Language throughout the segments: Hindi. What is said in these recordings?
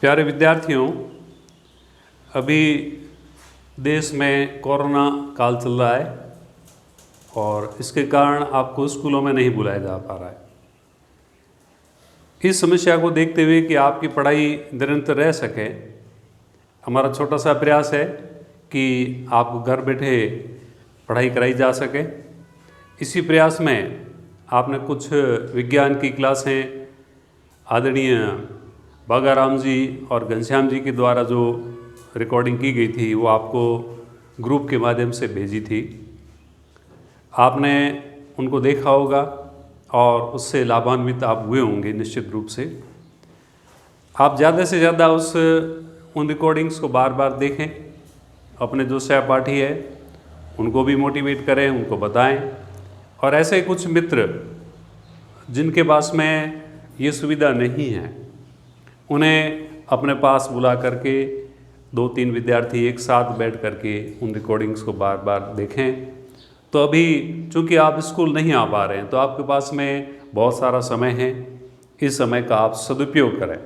प्यारे विद्यार्थियों, अभी देश में कोरोना काल चल रहा है और इसके कारण आपको स्कूलों में नहीं बुलाया जा पा रहा है। इस समस्या को देखते हुए कि आपकी पढ़ाई निरंतर रह सके, हमारा छोटा सा प्रयास है कि आपको घर बैठे पढ़ाई कराई जा सके। इसी प्रयास में आपने कुछ विज्ञान की क्लासें आदरणीय बागाराम जी और घनश्याम जी के द्वारा जो रिकॉर्डिंग की गई थी वो आपको ग्रुप के माध्यम से भेजी थी। आपने उनको देखा होगा और उससे लाभान्वित आप हुए होंगे निश्चित रूप से। आप ज़्यादा से ज़्यादा उन रिकॉर्डिंग्स को बार बार देखें, अपने जो सहपाठी है उनको भी मोटिवेट करें, उनको बताएं। और ऐसे कुछ मित्र जिनके पास में ये सुविधा नहीं है, उन्हें अपने पास बुला करके 2-3 विद्यार्थी एक साथ बैठ करके उन रिकॉर्डिंग्स को बार बार देखें। तो अभी चूँकि आप स्कूल नहीं आ पा रहे हैं तो आपके पास में बहुत सारा समय है, इस समय का आप सदुपयोग करें।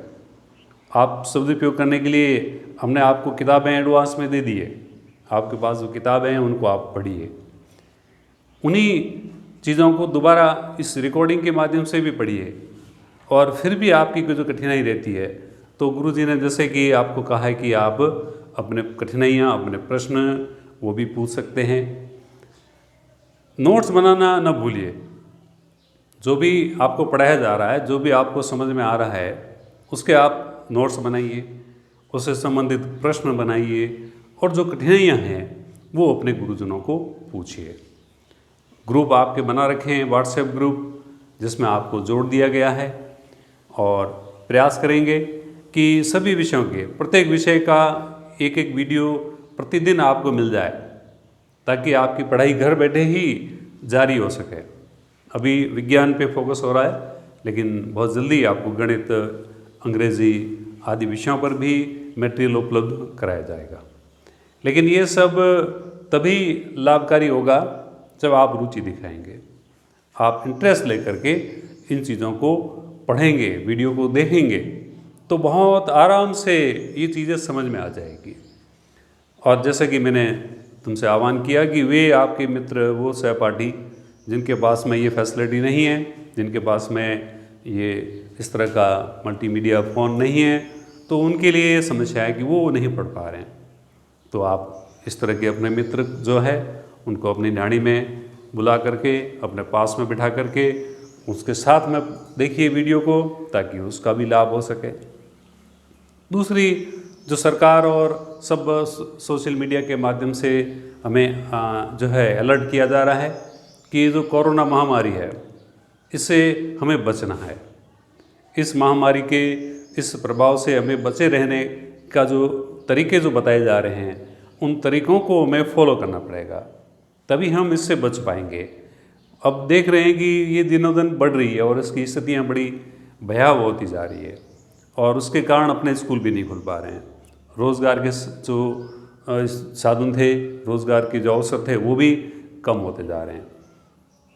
आप सदुपयोग करने के लिए हमने आपको किताबें एडवांस में दे दी है। आपके पास जो किताबें हैं उनको आप पढ़िए, उन्हीं चीज़ों को दोबारा इस रिकॉर्डिंग के माध्यम से भी पढ़िए। और फिर भी आपकी कोई जो कठिनाई रहती है तो गुरुजी ने जैसे कि आपको कहा है कि आप अपने कठिनाइयाँ, अपने प्रश्न वो भी पूछ सकते हैं। नोट्स बनाना न भूलिए। जो भी आपको पढ़ाया जा रहा है, जो भी आपको समझ में आ रहा है, उसके आप नोट्स बनाइए, उससे संबंधित प्रश्न बनाइए और जो कठिनाइयाँ हैं वो अपने गुरुजनों को पूछिए। ग्रुप आपके बना रखे हैं, व्हाट्सएप ग्रुप, जिसमें आपको जोड़ दिया गया है। और प्रयास करेंगे कि सभी विषयों के प्रत्येक विषय का एक एक वीडियो प्रतिदिन आपको मिल जाए, ताकि आपकी पढ़ाई घर बैठे ही जारी हो सके। अभी विज्ञान पे फोकस हो रहा है, लेकिन बहुत जल्दी आपको गणित, अंग्रेज़ी आदि विषयों पर भी मटेरियल उपलब्ध कराया जाएगा। लेकिन ये सब तभी लाभकारी होगा जब आप रुचि दिखाएंगे, आप इंटरेस्ट लेकर के इन चीज़ों को पढ़ेंगे, वीडियो को देखेंगे, तो बहुत आराम से ये चीज़ें समझ में आ जाएगी। और जैसे कि मैंने तुमसे आह्वान किया कि वे आपके मित्र, वो सहपाठी जिनके पास में ये फैसिलिटी नहीं है, जिनके पास में ये इस तरह का मल्टीमीडिया फ़ोन नहीं है, तो उनके लिए ये समस्या है कि वो नहीं पढ़ पा रहे हैं। तो आप इस तरह के अपने मित्र जो है उनको अपनी नानी में बुला करके अपने पास में बिठा करके उसके साथ में देखिए वीडियो को, ताकि उसका भी लाभ हो सके। दूसरी, जो सरकार और सब सोशल मीडिया के माध्यम से हमें जो है अलर्ट किया जा रहा है कि जो कोरोना महामारी है, इससे हमें बचना है। इस महामारी के इस प्रभाव से हमें बचे रहने का जो तरीके जो बताए जा रहे हैं, उन तरीक़ों को हमें फॉलो करना पड़ेगा, तभी हम इससे बच पाएंगे। अब देख रहे हैं कि ये दिनों दिन बढ़ रही है और इसकी स्थितियाँ बड़ी भयावह होती जा रही है और उसके कारण अपने स्कूल भी नहीं खुल पा रहे हैं। रोज़गार के जो साधन थे, रोज़गार के जो अवसर थे, वो भी कम होते जा रहे हैं।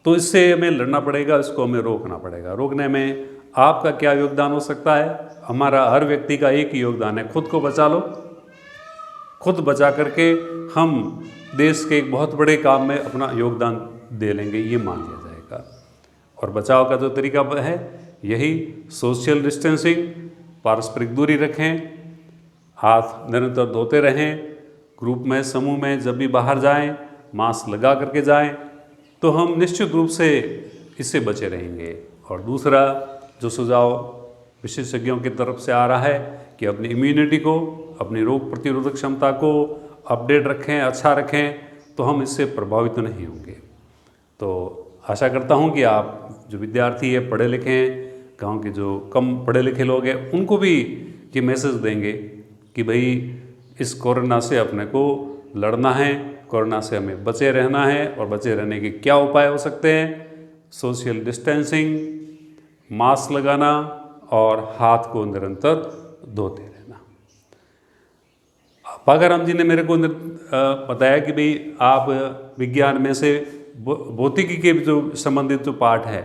तो इससे हमें लड़ना पड़ेगा, इसको हमें रोकना पड़ेगा। रोकने में आपका क्या योगदान हो सकता है? हमारा हर व्यक्ति का एक ही योगदान है, खुद को बचा लो। खुद बचा करके हम देश के एक बहुत बड़े काम में अपना योगदान दे लेंगे, ये मान लिया जाएगा। और बचाव का जो तरीका है यही सोशल डिस्टेंसिंग, पारस्परिक दूरी रखें, हाथ निरंतर धोते रहें, ग्रुप में, समूह में जब भी बाहर जाएं मास्क लगा करके जाएं, तो हम निश्चित रूप से इससे बचे रहेंगे। और दूसरा जो सुझाव विशेषज्ञों की तरफ से आ रहा है कि अपनी इम्यूनिटी को, अपनी रोग प्रतिरोधक क्षमता को अपडेट रखें, अच्छा रखें, तो हम इससे प्रभावित नहीं होंगे। तो आशा करता हूँ कि आप जो विद्यार्थी है, पढ़े लिखे हैं, गांव के जो कम पढ़े लिखे लोग हैं, उनको भी ये मैसेज देंगे कि भाई इस कोरोना से अपने को लड़ना है, कोरोना से हमें बचे रहना है। और बचे रहने के क्या उपाय हो सकते हैं? सोशल डिस्टेंसिंग, मास्क लगाना और हाथ को निरंतर धोते रहना। बागाराम जी ने मेरे को बताया कि भाई आप विज्ञान में से भौतिकी के जो संबंधित जो पाठ है,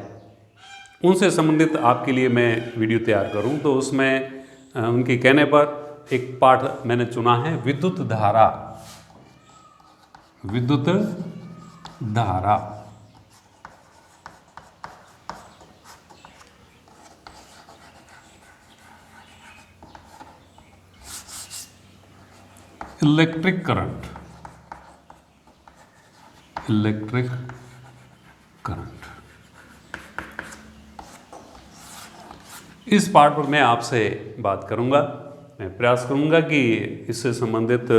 उनसे संबंधित आपके लिए मैं वीडियो तैयार करूं। तो उसमें उनके कहने पर एक पाठ मैंने चुना है, विद्युत धारा। विद्युत धारा इलेक्ट्रिक करंट। इलेक्ट्रिक करंट, इस पार्ट पर मैं आपसे बात करूंगा। मैं प्रयास करूंगा कि इससे संबंधित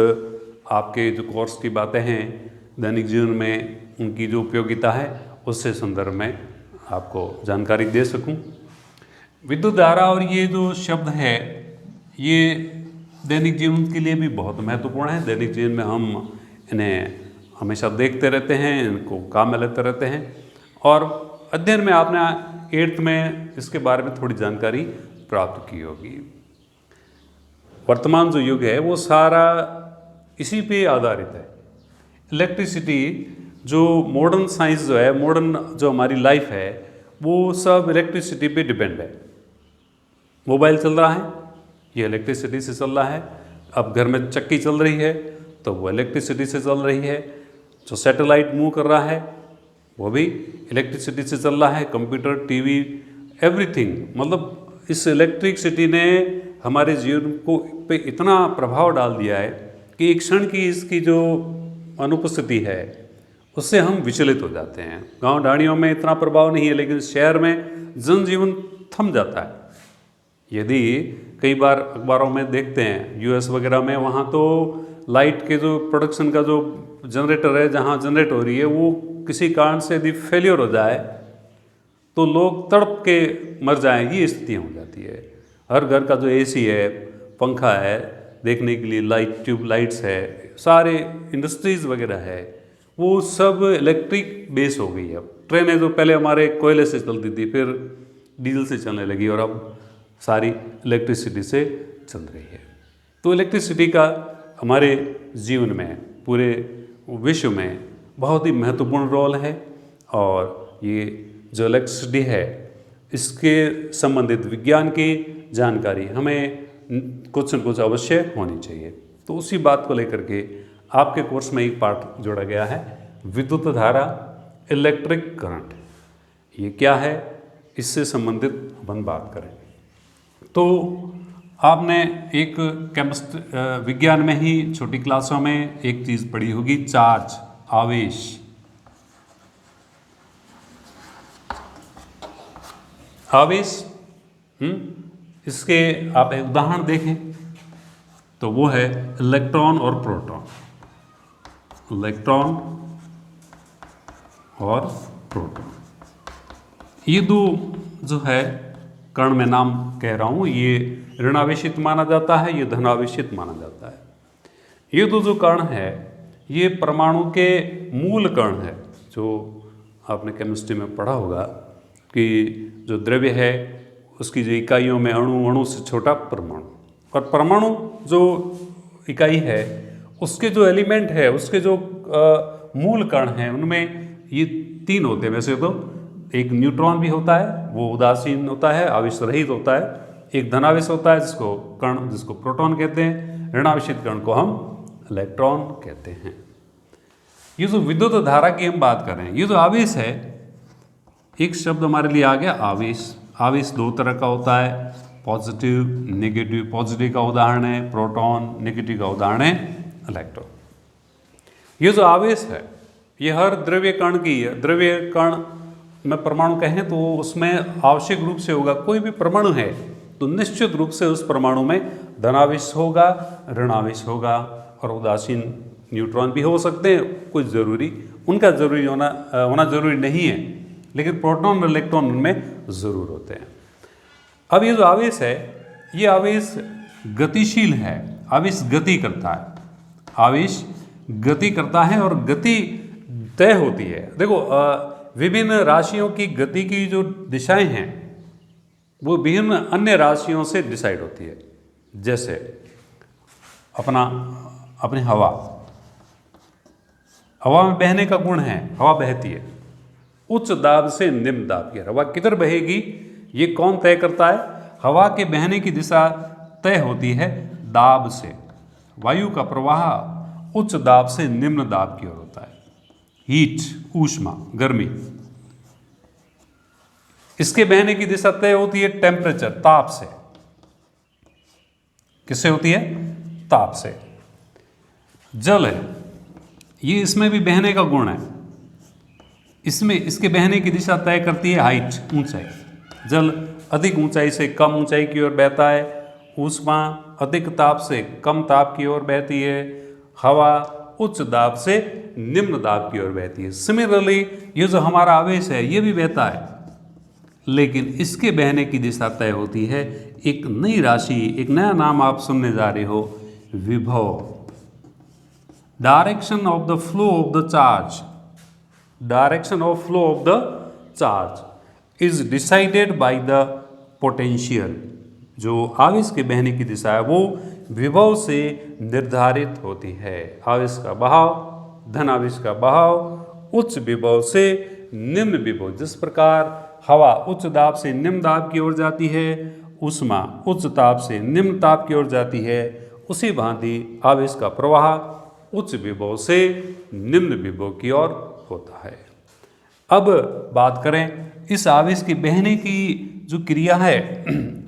आपके जो कोर्स की बातें हैं, दैनिक जीवन में उनकी जो उपयोगिता है, उससे संदर्भ में आपको जानकारी दे सकूं। विद्युत धारा और ये जो शब्द है, ये दैनिक जीवन के लिए भी बहुत महत्वपूर्ण है। दैनिक जीवन में हम इन्हें हमेशा देखते रहते हैं, इनको काम में लेते रहते हैं। और अध्ययन में आपने 8th में इसके बारे में थोड़ी जानकारी प्राप्त की होगी। वर्तमान जो युग है वो सारा इसी पे आधारित है। इलेक्ट्रिसिटी, जो मॉडर्न साइंस जो है, मॉडर्न जो हमारी लाइफ है, वो सब इलेक्ट्रिसिटी पे डिपेंड है। मोबाइल चल रहा है, ये इलेक्ट्रिसिटी से चल रहा है। अब घर में चक्की चल रही है तो वो इलेक्ट्रिसिटी से चल रही है। जो सैटेलाइट मूव कर रहा है वो भी इलेक्ट्रिसिटी से चल रहा है। कंप्यूटर, टीवी, एवरीथिंग, मतलब इस इलेक्ट्रिसिटी ने हमारे जीवन को पे इतना प्रभाव डाल दिया है कि एक क्षण की इसकी जो अनुपस्थिति है उससे हम विचलित हो जाते हैं। गांव ढाणियों में इतना प्रभाव नहीं है, लेकिन शहर में जनजीवन थम जाता है। यदि कई बार अखबारों में देखते हैं यूएस वगैरह में, वहाँ तो लाइट के जो प्रोडक्शन का जो जनरेटर है, जहाँ जनरेट हो रही है, वो किसी कारण से यदि फेलियर हो जाए तो लोग तड़प के मर जाएं, ये स्थितियाँ हो जाती है। हर घर का जो एसी है, पंखा है, देखने के लिए लाइट, ट्यूब लाइट्स है, सारे इंडस्ट्रीज़ वगैरह है, वो सब इलेक्ट्रिक बेस हो गई है। अब ट्रेनें जो पहले हमारे कोयले से चलती थी, फिर डीजल से चलने लगी, और अब सारी इलेक्ट्रिसिटी से चल रही है। तो इलेक्ट्रिसिटी का हमारे जीवन में, पूरे विश्व में बहुत ही महत्वपूर्ण रोल है। और ये जो इलेक्ट्रिसिटी है, इसके संबंधित विज्ञान की जानकारी हमें कुछ न कुछ अवश्य होनी चाहिए। तो उसी बात को लेकर के आपके कोर्स में एक पाठ जोड़ा गया है, विद्युत धारा, इलेक्ट्रिक करंट। ये क्या है, इससे संबंधित अपन बात करें। तो आपने एक विज्ञान में ही छोटी क्लासों में एक चीज़ पढ़ी होगी, चार्ज, आवेश। आवेश, इसके आप एक उदाहरण देखें तो वो है इलेक्ट्रॉन और प्रोटॉन। इलेक्ट्रॉन और प्रोटॉन, ये दो जो है कण, में नाम कह रहा हूँ, ये ऋणावेशित माना जाता है, ये धनावेशित माना जाता है। ये दो जो कण है, ये परमाणु के मूल कण है। जो आपने केमिस्ट्री में पढ़ा होगा कि जो द्रव्य है उसकी जो इकाइयों में अणु, अणु से छोटा परमाणु, और परमाणु जो इकाई है उसके जो एलिमेंट है, उसके जो मूल कण हैं, उनमें ये 3 होते हैं वैसे तो। एक न्यूट्रॉन भी होता है, वो उदासीन होता है, आवेश रहित होता है। एक धनावेश होता है जिसको प्रोटॉन कहते हैं। ऋणावेशित कण को हम इलेक्ट्रॉन कहते हैं। ये जो विद्युत धारा की हम बात कर रहे हैं, ये जो आवेश है, एक शब्द हमारे लिए आ गया, आवेश। आवेश 2 तरह का होता है, पॉजिटिव, नेगेटिव। पॉजिटिव का उदाहरण है प्रोटॉन, नेगेटिव का उदाहरण है इलेक्ट्रॉन। ये जो आवेश है, ये हर द्रव्य कण की है। द्रव्य कण में परमाणु कहें तो उसमें आवश्यक रूप से होगा, कोई भी परमाणु है तो निश्चित रूप से उस परमाणु में धनावेश होगा, ऋणावेश होगा, और उदासीन न्यूट्रॉन भी हो सकते हैं, कुछ जरूरी, उनका जरूरी होना जरूरी नहीं है, लेकिन प्रोटॉन और इलेक्ट्रॉन उनमें जरूर होते हैं। अब ये जो आवेश है, ये आवेश गतिशील है। आवेश गति करता है, आवेश गति करता है, और गति तय होती है। देखो, विभिन्न राशियों की गति की जो दिशाएं हैं वो विभिन्न अन्य राशियों से डिसाइड होती है। जैसे अपनी हवा में बहने का गुण है, हवा बहती है उच्च दाब से निम्न दाब की। हवा किधर बहेगी ये कौन तय करता है? हवा के बहने की दिशा तय होती है दाब से। वायु का प्रवाह उच्च दाब से निम्न दाब की ओर होता है। हीट, ऊष्मा, गर्मी। इसके बहने की दिशा तय होती है टेम्परेचर, ताप से। किससे होती है? ताप से। जल है, ये इसमें भी बहने का गुण है। इसमें इसके बहने की दिशा तय करती है हाइट, ऊंचाई। जल अधिक ऊंचाई से कम ऊंचाई की ओर बहता है। ऊष्मा अधिक ताप से कम ताप की ओर बहती है। हवा उच्च दाब से निम्न दाब की ओर बहती है। सिमिलरली ये जो हमारा आवेश है ये भी बहता है, लेकिन इसके बहने की दिशा तय होती है एक नई राशि, एक नया नाम आप सुनने जा रहे हो, विभव। Direction of the flow of the charge, direction of flow of the charge is decided by the potential. जो आवेश के बहने की दिशा है वो विभव से निर्धारित होती है। आवेश का बहाव, धन आवेश का बहाव उच्च विभव से निम्न विभव। जिस प्रकार हवा उच्च दाब से निम्न दाब की ओर जाती है, ऊष्मा उच्च ताप से निम्न ताप की ओर जाती है, उसी भांति आवेश का प्रवाह उच्च विभव से निम्न विभव की ओर होता है। अब बात करें इस आवेश के बहने की जो क्रिया है,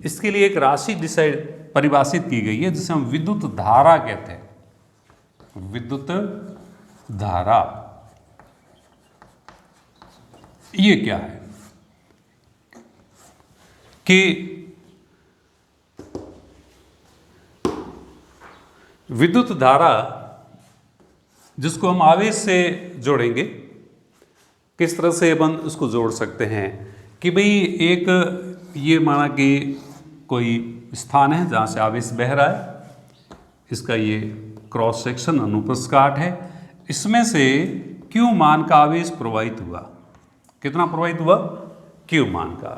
इसके लिए एक राशि डिसाइड परिभाषित की गई है जिसे हम विद्युत धारा कहते हैं। विद्युत धारा ये क्या है कि विद्युत धारा जिसको हम आवेश से जोड़ेंगे, किस तरह से अपन उसको जोड़ सकते हैं कि भाई एक ये माना कि कोई स्थान है जहाँ से आवेश बह रहा है, इसका ये क्रॉस सेक्शन अनुप्रस्थ काट है, इसमें से Q मान का आवेश प्रवाहित हुआ। कितना प्रवाहित हुआ? Q मान का।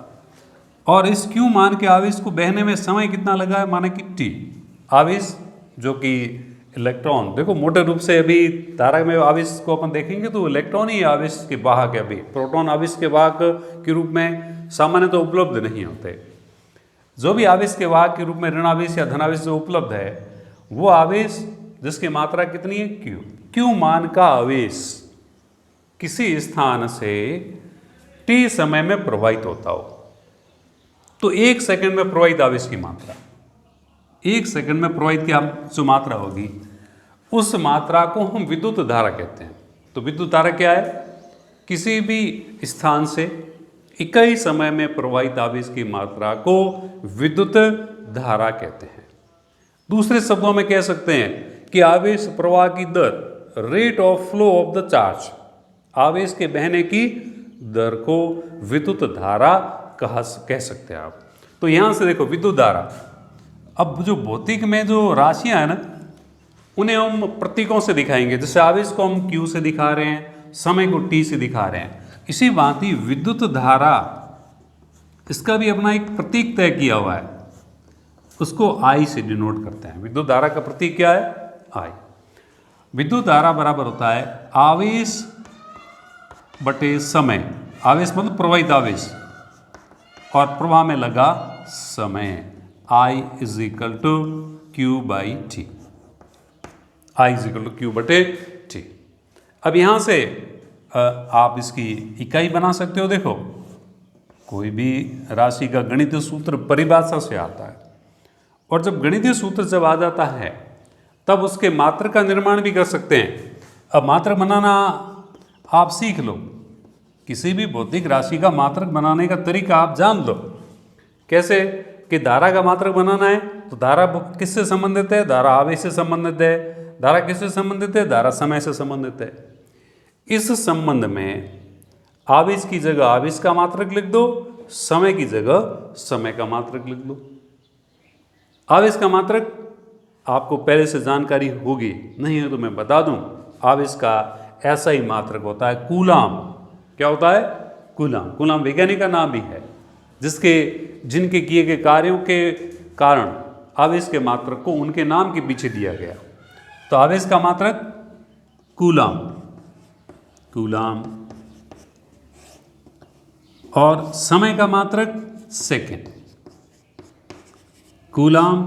और इस Q मान के आवेश को बहने में समय कितना लगा है? माना कि T। आवेश जो कि इलेक्ट्रॉन, देखो मोटे रूप से अभी धारा में आवेश को अपन देखेंगे तो इलेक्ट्रॉन ही आवेश के वाहक है। अभी प्रोटॉन आवेश के वाहक के रूप में सामान्य तो उपलब्ध नहीं होते। जो भी आवेश के वाहक के रूप में ऋण आवेश या धनावेश जो उपलब्ध है वो आवेश जिसकी मात्रा कितनी है? Q। Q मान का आवेश किसी स्थान से T समय में प्रवाहित होता हो तो 1 सेकंड में प्रवाहित आवेश की मात्रा, 1 सेकंड में प्रवाहित की जो मात्रा होगी उस मात्रा को हम विद्युत धारा कहते हैं। तो विद्युत धारा क्या है? किसी भी स्थान से इकाई समय में प्रवाहित आवेश की मात्रा को विद्युत धारा कहते हैं। दूसरे शब्दों में कह सकते हैं कि आवेश प्रवाह की दर, rate of flow of the charge, आवेश के बहने की दर को विद्युत धारा कह सकते हैं आप। तो यहां से देखो विद्युत धारा, अब जो भौतिक में जो राशियां है ना उन्हें हम प्रतीकों से दिखाएंगे। जैसे आवेश को हम Q से दिखा रहे हैं, समय को T से दिखा रहे हैं, इसी भांति विद्युत धारा इसका भी अपना एक प्रतीक तय किया हुआ है, उसको I से डिनोट करते हैं। विद्युत धारा का प्रतीक क्या है? I। विद्युत धारा बराबर होता है आवेश बटे समय। आवेश मतलब प्रवाहित आवेश और प्रवाह में लगा समय। I is equal to Q by T। I is equal to Q बटे T। अब यहाँ से आप इसकी इकाई बना सकते हो। देखो कोई भी राशि का गणितीय सूत्र परिभाषा से आता है, और जब गणितीय सूत्र जब आ जाता है तब उसके मात्रक का निर्माण भी कर सकते हैं। अब मात्रक बनाना आप सीख लो, किसी भी भौतिक राशि का मात्रक बनाने का तरीका आप जान लो। कैसे कि धारा का मात्रक बनाना है तो धारा किससे संबंधित है? धारा आवेश से संबंधित है। धारा किससे संबंधित है? धारा समय से संबंधित है। इस संबंध में आवेश की जगह आवेश का मात्रक लिख दो, समय की जगह समय का मात्रक लिख दो। आवेश का मात्रक आपको पहले से जानकारी होगी, नहीं है तो मैं बता दूं। आवेश का ऐसा ही मात्रक होता है कूलाम। क्या होता है? कूलाम। कूलाम वैज्ञानिक का नाम भी है जिनके किए गए कार्यों के कारण आवेश के मात्रक को उनके नाम के पीछे दिया गया। तो आवेश का मात्रक कूलाम, कूलाम, और समय का मात्रक सेकेंड। कूलाम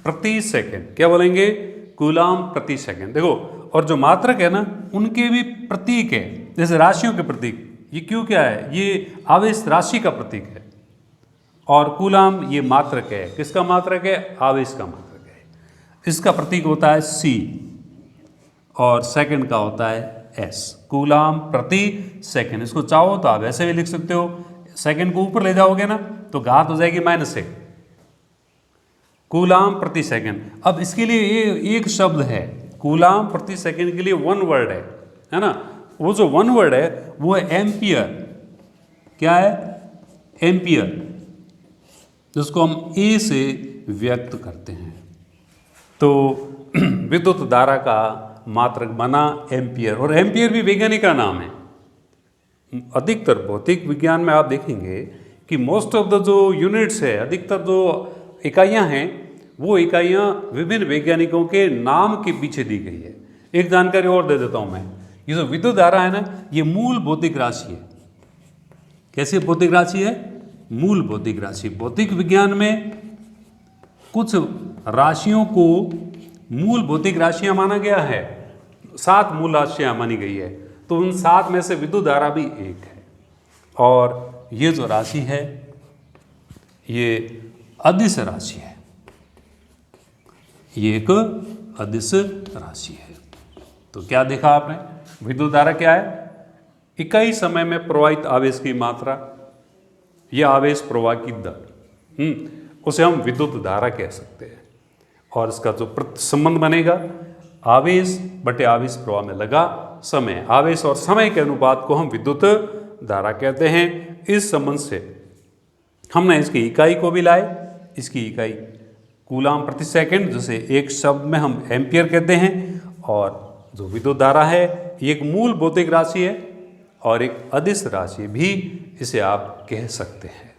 प्रति सेकंड। क्या बोलेंगे? कूलाम प्रति सेकंड। देखो, और जो मात्रक है ना, उनके भी प्रतीक है, जैसे राशियों के प्रतीक। ये क्यों क्या है? ये आवेश राशि का प्रतीक है, और कूलाम ये मात्रक है। किसका मात्रक है? आवेश का मात्रक है। इसका प्रतीक होता है C, और सेकंड का होता है S। कूलाम प्रति सेकंड। इसको चाहो तो आप ऐसे भी लिख सकते हो, सेकंड को ऊपर ले जाओगे ना तो घात हो जाएगी -1। कूलाम प्रति सेकंड। अब इसके लिए ये एक शब्द है, कूलाम प्रति सेकंड के लिए वन वर्ड है ना? वो जो वन वर्ड है वो है एम्पियर। क्या है? एम्पियर, जिसको हम ए से व्यक्त करते हैं। तो विद्युत धारा का मात्रक बना एम्पियर, और एम्पियर भी वैज्ञानिक का नाम है। अधिकतर भौतिक विज्ञान में आप देखेंगे कि मोस्ट ऑफ द जो यूनिट्स है, अधिकतर जो इकाइयां हैं, वो इकाइयां विभिन्न वैज्ञानिकों के नाम के पीछे दी गई है। एक जानकारी और दे देता हूं मैं, ये जो विद्युत धारा है ना, ये मूल भौतिक राशि है। कैसी भौतिक राशि है? मूल भौतिक राशि। भौतिक विज्ञान में कुछ राशियों को मूल भौतिक राशियां माना गया है, 7 मूल राशियां मानी गई है। तो उन 7 में से विद्युत धारा भी एक है, और ये जो राशि है ये अदिश राशि है। ये एक अदिश राशि है। तो क्या देखा आपने? विद्युत धारा क्या है? इकाई समय में प्रवाहित आवेश की मात्रा या आवेश प्रवाह की दर, उसे हम विद्युत धारा कह सकते हैं। और इसका जो संबंध बनेगा, आवेश बटे आवेश प्रवाह में लगा समय, आवेश और समय के अनुपात को हम विद्युत धारा कहते हैं। इस संबंध से हमने इसकी इकाई को भी लाए। इसकी इकाई कूलाम प्रति सेकंड, जिसे एक शब्द में हम एम्पियर कहते हैं। और जो विद्युत धारा है ये एक मूल भौतिक राशि है और एक अदिश राशि भी इसे आप कह सकते हैं।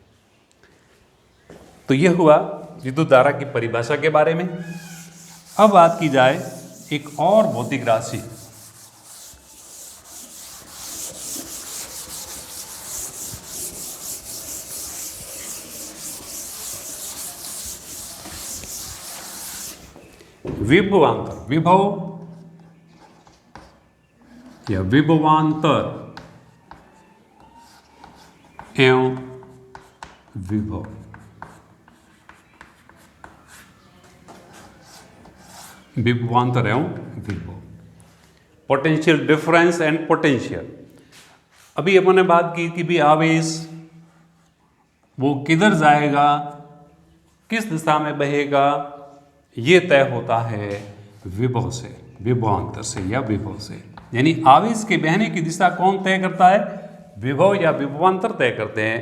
तो यह हुआ विद्युत धारा की परिभाषा के बारे में। अब बात की जाए एक और भौतिक राशि, विभवांतर। विभव या विभवांतर एवं विभव। विभवांतर एवं विभव, पोटेंशियल डिफरेंस एंड पोटेंशियल। अभी अपन ने बात की कि भी आवेश वो किधर जाएगा, किस दिशा में बहेगा, ये तय होता है विभव से, विभवांतर से या विभव से। यानी आवेश के बहने की दिशा कौन तय करता है? विभव या विभवांतर तय करते हैं।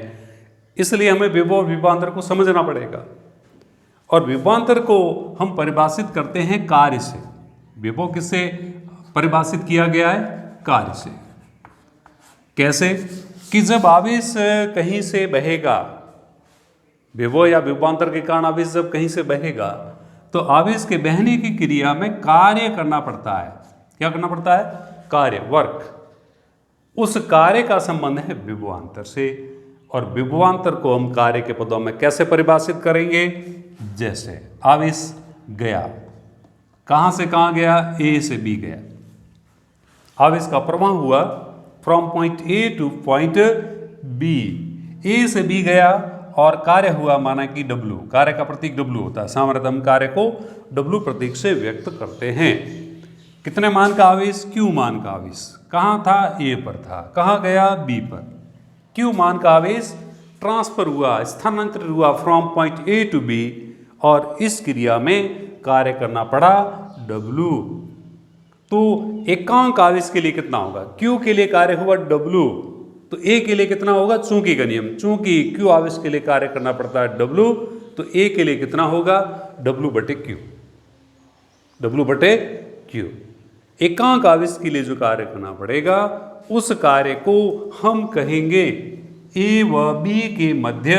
इसलिए हमें विभव विभवांतर को समझना पड़ेगा। और विभवांतर को हम परिभाषित करते हैं कार्य से। विभव किससे परिभाषित किया गया है? कार्य से। कैसे? कि जब आवेश कहीं से बहेगा, विभव या विभवांतर के कारण आवेश जब कहीं से बहेगा, तो आवेश के बहने की क्रिया में कार्य करना पड़ता है। क्या करना पड़ता है? कार्य, वर्क। उस कार्य का संबंध है विभवांतर से। और विभवांतर को हम कार्य के पदों में कैसे परिभाषित करेंगे? जैसे आवेश गया, कहां से कहां गया? ए से बी गया। आवेश का प्रवाह हुआ from point A to point B. A से बी गया और कार्य हुआ माना कि W। कार्य का प्रतीक W होता है। सामान्यतः हम कार्य को W प्रतीक से व्यक्त करते हैं। कितने मान का आवेश? Q मान का आवेश। कहाँ था? A पर था। कहाँ गया? B पर। Q मान का आवेश ट्रांसफर हुआ, स्थानांतरित हुआ from point A to B, और इस क्रिया में कार्य करना पड़ा W। तो एकांक आवेश के लिए कितना होगा? Q के लिए कार्य हुआ W, तो A के लिए कितना होगा? चूंकि का नियम, चूंकि Q आवेश के लिए कार्य करना पड़ता है W, तो A के लिए कितना होगा? W बटे Q। W बटे Q। एकांक आवेश के लिए जो कार्य करना पड़ेगा, उस कार्य को हम कहेंगे A व B के मध्य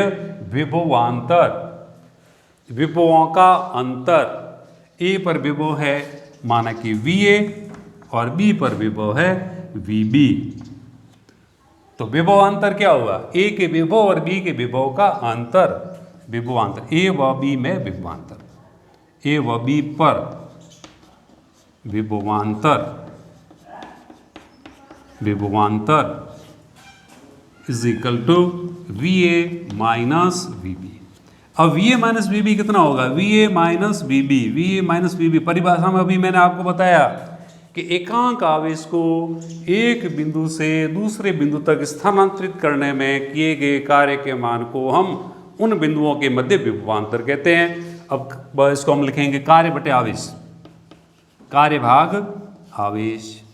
विभवांतर। विभवों का अंतर। A पर विभव है माना कि VA और B पर विभव है VB। तो विभवांतर क्या हुआ? A के विभव और B के विभव का अंतर, विभवांतर। A व B में विभवांतर। ए व बी पर विभवांतर is equal to V A minus V B. अब V A minus V B कितना होगा? V A minus V B, V A minus V B परिभाषा में अभी मैंने आपको बताया कि एकांक आवेश को एक बिंदु से दूसरे बिंदु तक स्थानांतरित करने में किए गए कार्य के मान को हम उन बिंदुओं के मध्य विभवांतर कहते हैं। अब इसको हम लिखेंगे कार्य बटे आवेश, कार्य भाग आवेश।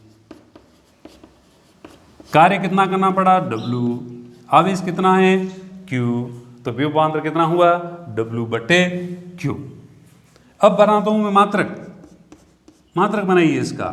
कार्य कितना करना पड़ा? W। आवेश कितना है? Q। तो विभवांतर कितना हुआ? W बटे Q। अब बनाता हूं मैं मात्रक बनाइए इसका।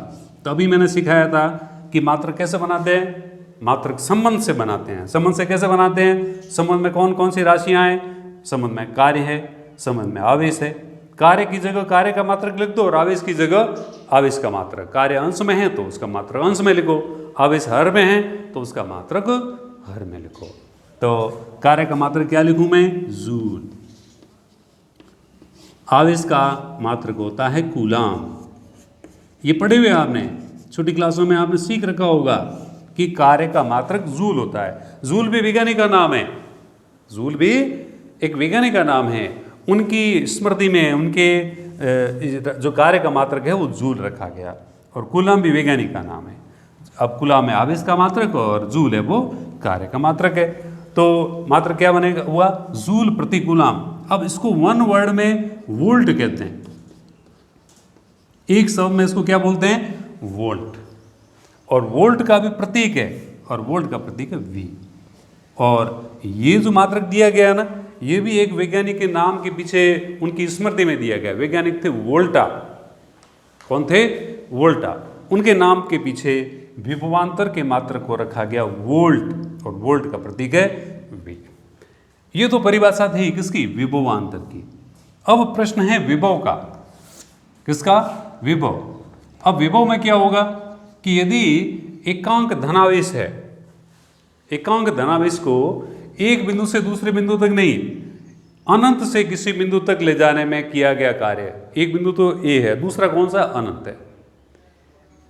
तो अभी मैंने सिखाया था कि मात्रक कैसे बनाते हैं। मात्रक संबंध से बनाते हैं। संबंध से कैसे बनाते हैं? संबंध में कौन कौन सी राशियां हैं? संबंध में कार्य है, संबंध में आवेश है। कार्य की जगह कार्य का मात्रक लिख दो और आवेश की जगह आवेश का मात्रक। कार्य अंश में है तो उसका मात्रक अंश में लिखो, आवेश हर में है तो उसका मात्रक हर में लिखो। तो कार्य का मात्रक क्या लिखूं मैं? जूल। आवेश का मात्रक होता है कूलाम। ये पढ़े हुए आपने, छोटी क्लासों में आपने सीख रखा होगा कि कार्य का मात्रक जूल होता है। जूल भी वैज्ञानिक का नाम है, जूल भी एक वैज्ञानिक का नाम है। उनकी स्मृति में उनके जो कार्य का मात्रक है वो जूल रखा गया। और कूलाम भी वैज्ञानिक का नाम है। अब कूलाम है आवेश का मात्रक और जूल है वो कार्य का मात्रक है। तो मात्रक क्या बनेगा? हुआ जूल प्रति कूलाम। अब इसको वन वर्ड में वोल्ट कहते हैं। एक शब्द में इसको क्या बोलते हैं? वोल्ट। और वोल्ट का भी प्रतीक है, और वोल्ट का प्रतीक है V। और ये जो मात्रक दिया गया ना, ये भी एक वैज्ञानिक के नाम के पीछे उनकी स्मृति में दिया गया। वैज्ञानिक थे वोल्टा। कौन थे? वोल्टा। उनके नाम के पीछे विभवांतर के मात्रक को रखा गया वोल्ट, और वोल्ट का प्रतीक है V। ये तो परिभाषा थी किसकी? विभवांतर की। अब प्रश्न है विभव का। किसका? विभव। अब विभव में क्या होगा कि यदि एकांक धनावेश है, एकांक धनावेश को एक बिंदु से दूसरे बिंदु तक नहीं, अनंत से किसी बिंदु तक ले जाने में किया गया कार्य। एक बिंदु तो A है, दूसरा कौन सा? अनंत है।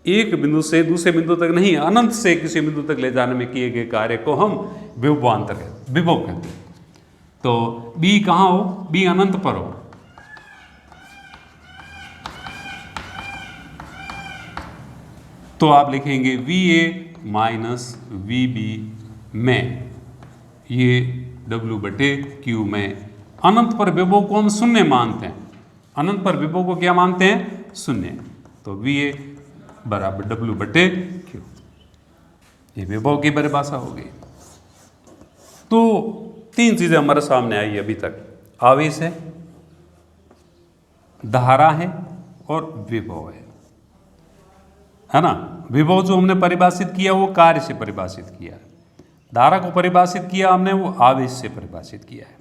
एक बिंदु से दूसरे बिंदु तक नहीं, अनंत से किसी बिंदु तक ले जाने में किए गए कार्य को हम विभवांतर कहते, विभव कहते हैं। तो B कहाँ हो? B अनंत पर हो। तो आप लिखेंगे VA माइनस VB में, ये W बटे Q में। अनंत पर विभव को हम शून्य मानते हैं। अनंत पर विभव को क्या मानते हैं? शून्य। तो VA बराबर W बटे Q। ये विभव की परिभाषा हो गई। तो तीन चीजें हमारे सामने आई अभी तक। आवेश है, धारा है और विभव है ना। विभव जो हमने परिभाषित किया वो कार्य से परिभाषित किया। धारा को परिभाषित किया हमने वो आवेश से परिभाषित किया है।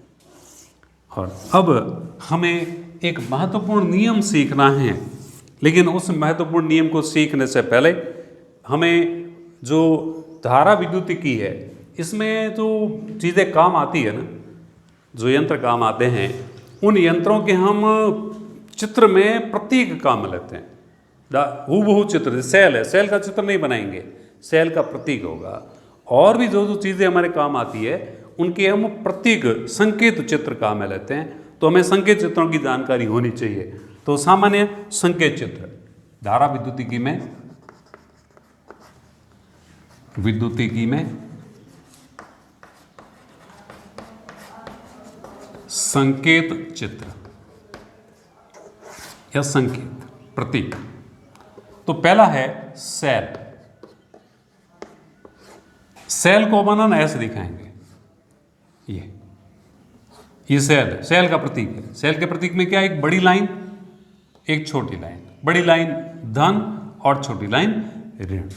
और अब हमें एक महत्वपूर्ण नियम सीखना है, लेकिन उस महत्वपूर्ण नियम को सीखने से पहले हमें जो धारा विद्युतिकी है, इसमें जो चीज़ें काम आती है ना, जो यंत्र काम आते हैं, उन यंत्रों के हम चित्र में प्रतीक काम लेते हैं। हूबहू चित्र, सेल है, सेल का चित्र नहीं बनाएंगे, सेल का प्रतीक होगा। और भी जो चीज़ें हमारे काम आती है उनके हम प्रतीक, संकेत चित्र काम में लेते हैं। तो हमें संकेत चित्रों की जानकारी होनी चाहिए। तो सामान्य संकेत चित्र धारा विद्युतिकी में संकेत चित्र या संकेत प्रतीक। तो पहला है सेल। सेल को बनाना ऐसे दिखाएंगे, ये सेल है, सेल का प्रतीक है। सेल के प्रतीक में क्या? एक बड़ी लाइन, एक छोटी लाइन। बड़ी लाइन धन और छोटी लाइन ऋण।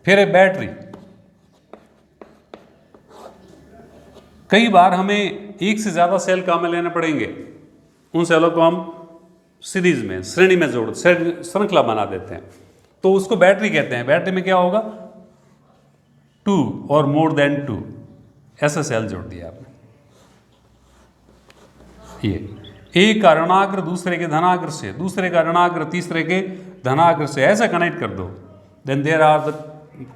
फिर है बैटरी। कई बार हमें एक से ज्यादा सेल काम में लेने पड़ेंगे। उन सेलों को हम सीरीज में, श्रेणी में जोड़, श्रृंखला बना देते हैं, तो उसको बैटरी कहते हैं। बैटरी में क्या होगा? 2 और मोर देन 2 ऐसा सेल जोड़ दिया आपने। ये एक का ऋणाग्र दूसरे के धनाग्र से, दूसरे का ऋणाग्र तीसरे के धनाग्र से, ऐसा कनेक्ट कर दो। देन देयर आर द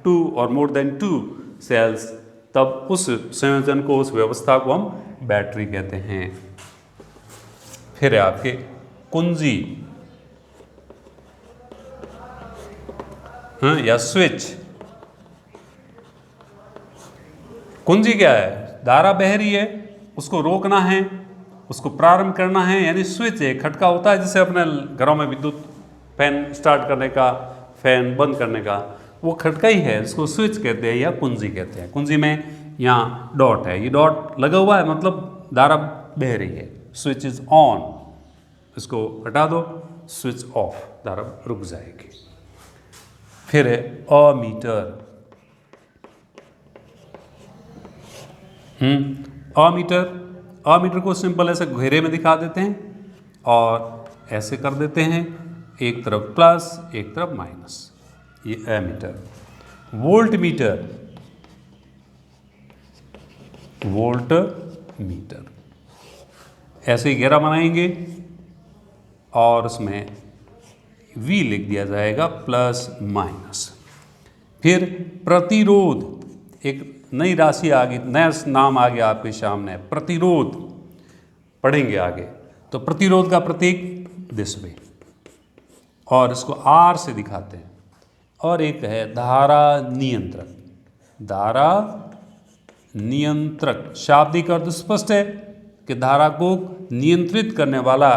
2 और मोर देन 2 सेल्स, तब उस संयोजन को, उस व्यवस्था को हम बैटरी कहते हैं। फिर है आपके कुंजी, हाँ, या स्विच। कुंजी क्या है? धारा बह रही है, उसको रोकना है, उसको प्रारंभ करना है, यानी स्विच है। खटका होता है जैसे अपने घरों में विद्युत फैन स्टार्ट करने का, फैन बंद करने का, वो खटका ही है, इसको स्विच कहते हैं या कुंजी कहते हैं। कुंजी में यहाँ डॉट है, ये डॉट लगा हुआ है, मतलब धारा बह रही है। स्विच इज ऑन, इसको हटा दो, स्विच ऑफ, धारा रुक जाएगी। फिर है अमीटर। अमीटर को सिंपल ऐसे घेरे में दिखा देते हैं और ऐसे कर देते हैं, एक तरफ प्लस एक तरफ माइनस, ये एमीटर। वोल्ट मीटर ऐसे ही घेरा बनाएंगे और उसमें V लिख दिया जाएगा, प्लस माइनस। फिर प्रतिरोध, एक नई राशि आ गई, नया नाम आ गया आपके सामने, प्रतिरोध पढ़ेंगे आगे। तो प्रतिरोध का प्रतीक दिस वे, और इसको R से दिखाते हैं। और एक है धारा नियंत्रक। धारा नियंत्रक, शाब्दिक अर्थ स्पष्ट है कि धारा को नियंत्रित करने वाला,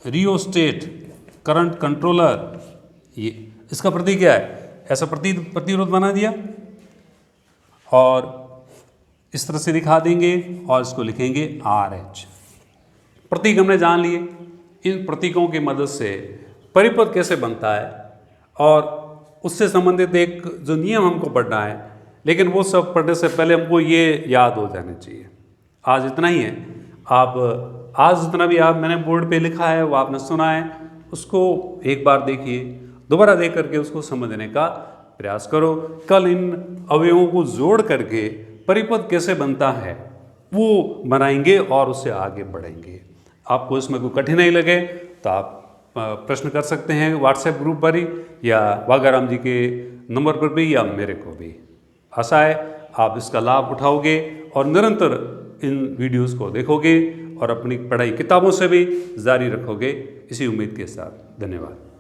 रियोस्टेट, करंट कंट्रोलर। ये इसका प्रतीक क्या है? ऐसा प्रतिरोध बना दिया और इस तरह से दिखा देंगे और इसको लिखेंगे RH। प्रतीक हमने जान लिए। इन प्रतीकों की मदद से परिपथ कैसे बनता है और उससे संबंधित एक जो नियम हमको पढ़ना है, लेकिन वो सब पढ़ने से पहले हमको ये याद हो जाने चाहिए। आज इतना ही है। आप आज जितना भी मैंने बोर्ड पे लिखा है वो आपने सुना है, उसको एक बार देखिए, दोबारा देख करके उसको समझने का प्रयास करो। कल इन अवयवों को जोड़ करके परिपथ कैसे बनता है वो बनाएंगे और उससे आगे बढ़ेंगे। आपको इसमें कोई कठिनाई लगे तो आप प्रश्न कर सकते हैं व्हाट्सएप ग्रुप पर ही, या वाघाराम जी के नंबर पर भी, या मेरे को भी। आशा है आप इसका लाभ उठाओगे और निरंतर इन वीडियोस को देखोगे और अपनी पढ़ाई किताबों से भी जारी रखोगे, इसी उम्मीद के साथ। धन्यवाद।